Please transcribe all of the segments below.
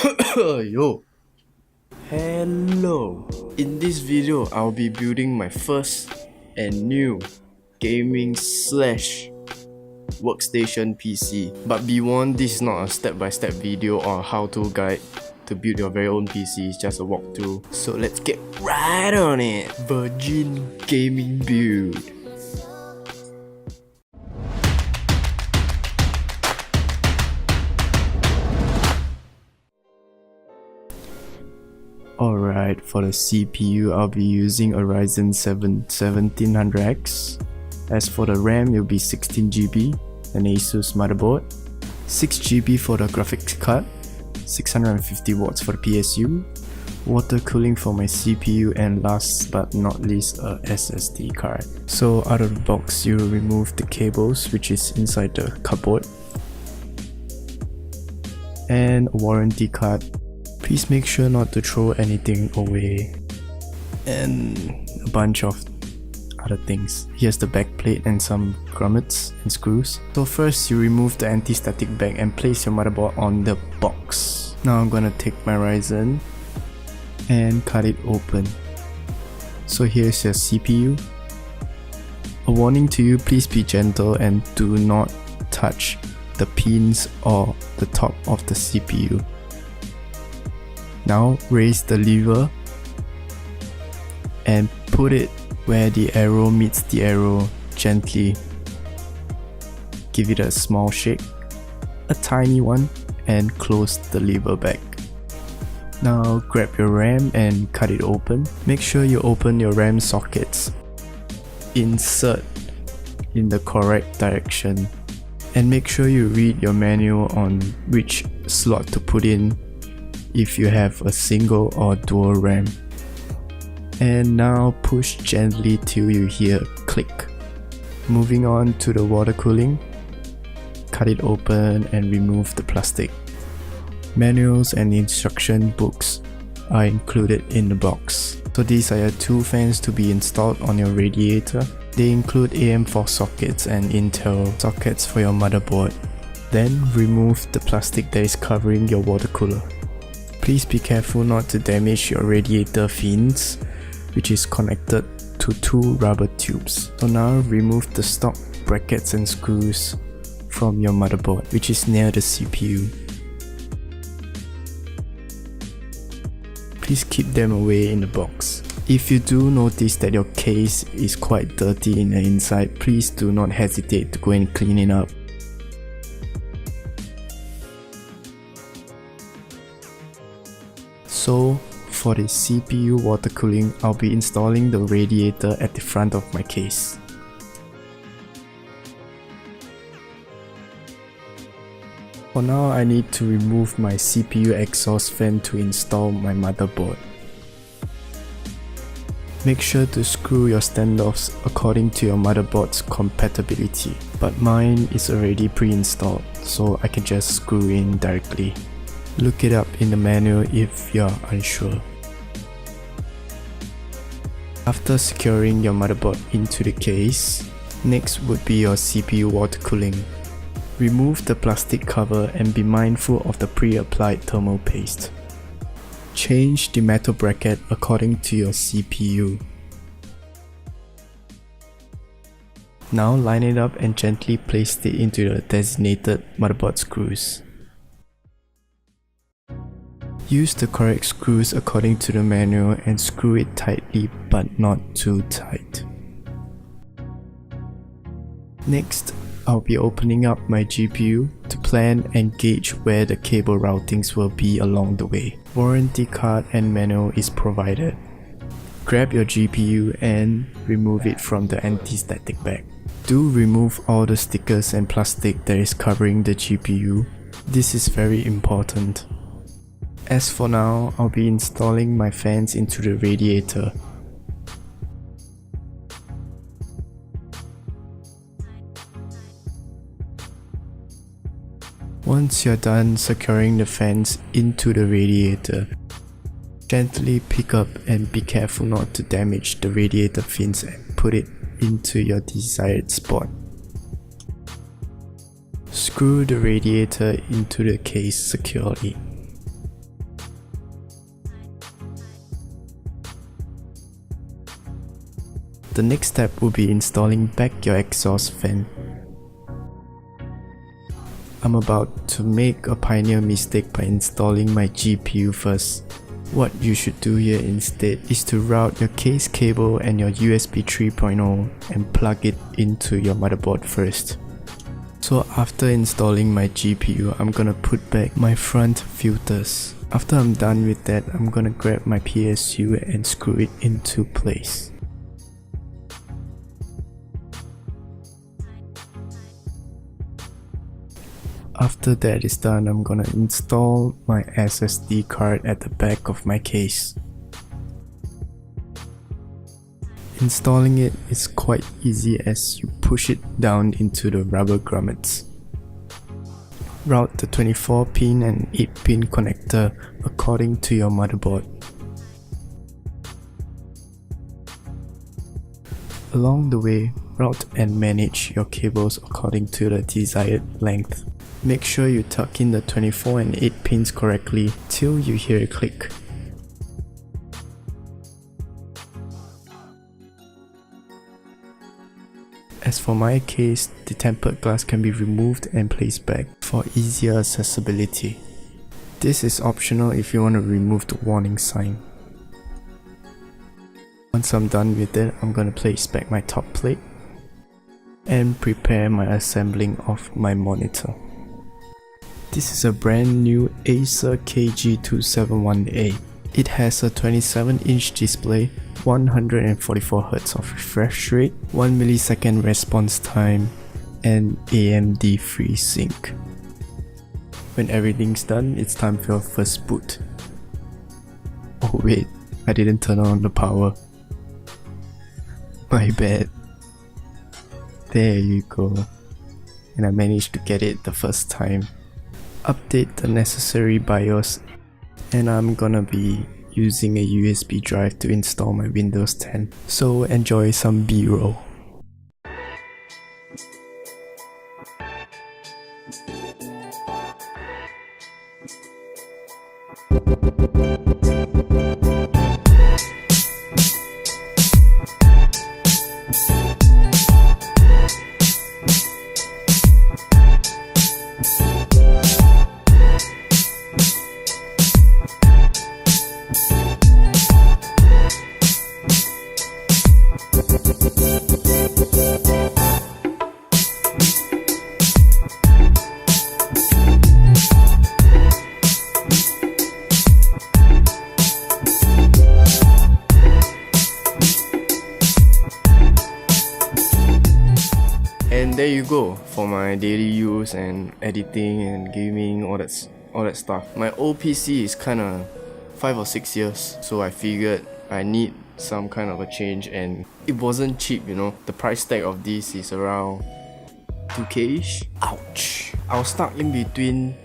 Yo, hello. In this video, I'll be building my first and new gaming slash workstation PC. But be warned, this is not a step-by-step video or how-to guide to build your very own PC. It's just a walkthrough. So let's get right on it. Virgin gaming build. Alright, for the CPU, I'll be using a Ryzen 7-1700X. As for the RAM, it'll be 16GB, an ASUS motherboard, 6GB for the graphics card, 650 watts for the PSU, water cooling for my CPU, and last but not least, a SSD card. So out of the box, you remove the cables which is inside the cupboard, and a warranty card. Please make sure not to throw anything away, and a bunch of other things. Here's the back plate and some grommets and screws. So first you remove the anti-static bag and place your motherboard on the box. Now I'm gonna take my Ryzen and cut it open. So here's your CPU. A warning to you, please be gentle and do not touch the pins or the top of the CPU. Now raise the lever and put it where the arrow meets the arrow gently. Give it a small shake, a tiny one, and close the lever back. Now grab your RAM and cut it open. Make sure you open your RAM sockets. Insert in the correct direction. And make sure you read your manual on which slot to put in if you have a single or dual RAM. And now push gently till you hear a click. Moving on to the water cooling, cut it open and remove the plastic. Manuals and instruction books are included in the box. So these are your two fans to be installed on your radiator. They include AM4 sockets and Intel sockets for your motherboard. Then remove the plastic that is covering your water cooler. Please be careful not to damage your radiator fins, which is connected to two rubber tubes. So now remove the stock brackets and screws from your motherboard, which is near the CPU. Please keep them away in the box. If you do notice that your case is quite dirty in the inside, please do not hesitate to go and clean it up. So for the CPU water cooling, I'll be installing the radiator at the front of my case. For now, I need to remove my CPU exhaust fan to install my motherboard. Make sure to screw your standoffs according to your motherboard's compatibility, but mine is already pre-installed, so I can just screw in directly. Look it up in the manual if you're unsure. After securing your motherboard into the case, next would be your CPU water cooling. Remove the plastic cover and be mindful of the pre-applied thermal paste. Change the metal bracket according to your CPU. Now line it up and gently place it into the designated motherboard screws. Use the correct screws according to the manual and screw it tightly but not too tight. Next, I'll be opening up my GPU to plan and gauge where the cable routings will be along the way. Warranty card and manual is provided. Grab your GPU and remove it from the anti-static bag. Do remove all the stickers and plastic that is covering the GPU. This is very important. As for now, I'll be installing my fans into the radiator. Once you're done securing the fans into the radiator, gently pick up and be careful not to damage the radiator fins and put it into your desired spot. Screw the radiator into the case securely. The next step will be installing back your exhaust fan. I'm about to make a pioneer mistake by installing my GPU first. What you should do here instead is to route your case cable and your USB 3.0 and plug it into your motherboard first. So after installing my GPU, I'm gonna put back my front filters. After I'm done with that, I'm gonna grab my PSU and screw it into place. After that is done, I'm gonna install my SSD card at the back of my case. Installing it is quite easy as you push it down into the rubber grommets. Route the 24 pin and 8 pin connector according to your motherboard. Along the way, route and manage your cables according to the desired length. Make sure you tuck in the 24 and 8 pins correctly till you hear a click. As for my case, the tempered glass can be removed and placed back for easier accessibility. This is optional if you want to remove the warning sign. Once I'm done with it, I'm gonna place back my top plate and prepare my assembling of my monitor. This is a brand new ACER KG271A. It has a 27-inch display, 144Hz of refresh rate, 1 millisecond response time, and AMD FreeSync. When everything's done, it's time for your first boot. Oh wait, I didn't turn on the power. My bad. There you go. And I managed to get it the first time. Update the necessary BIOS, and I'm gonna be using a USB drive to install my Windows 10. So enjoy some B-roll. And there you go for my daily use and editing and gaming, all that stuff. My old PC is kinda 5 or 6 years, so I figured I need some kind of a change, and it wasn't cheap, you know. The price tag of this is around 2k-ish. Ouch! I was stuck in between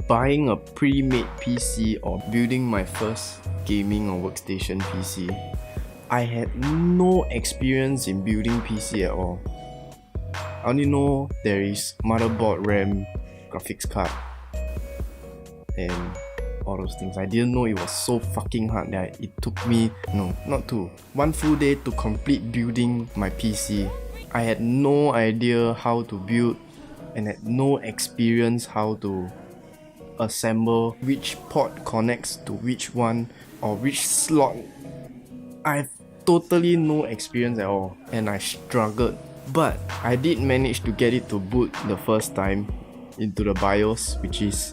buying a pre-made PC or building my first gaming or workstation PC. I had no experience in building PC at all. I only know there is motherboard, RAM, graphics card, and all those things. I didn't know it was so fucking hard that it took me, one full day to complete building my PC. I had no idea how to build and had no experience how to assemble which port connects to which one or which slot. I have totally no experience at all, and I struggled. But I did manage to get it to boot the first time into the BIOS, which is,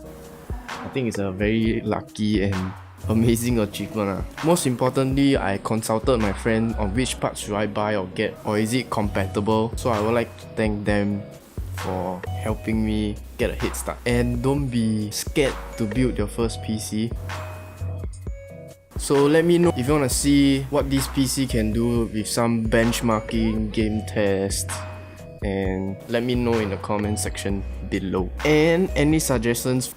I think it's a very lucky and amazing achievement. Most importantly, I consulted my friend on which parts should I buy or get, or is it compatible. So I would like to thank them for helping me get a head start. And don't be scared to build your first PC. So let me know if you want to see what this PC can do with some benchmarking, game test, and let me know in the comment section below. And any suggestions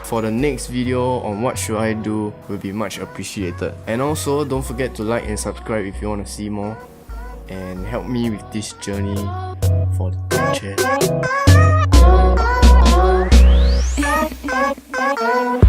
for the next video on what should I do will be much appreciated. And also don't forget to like and subscribe if you want to see more and help me with this journey for the future. Bye.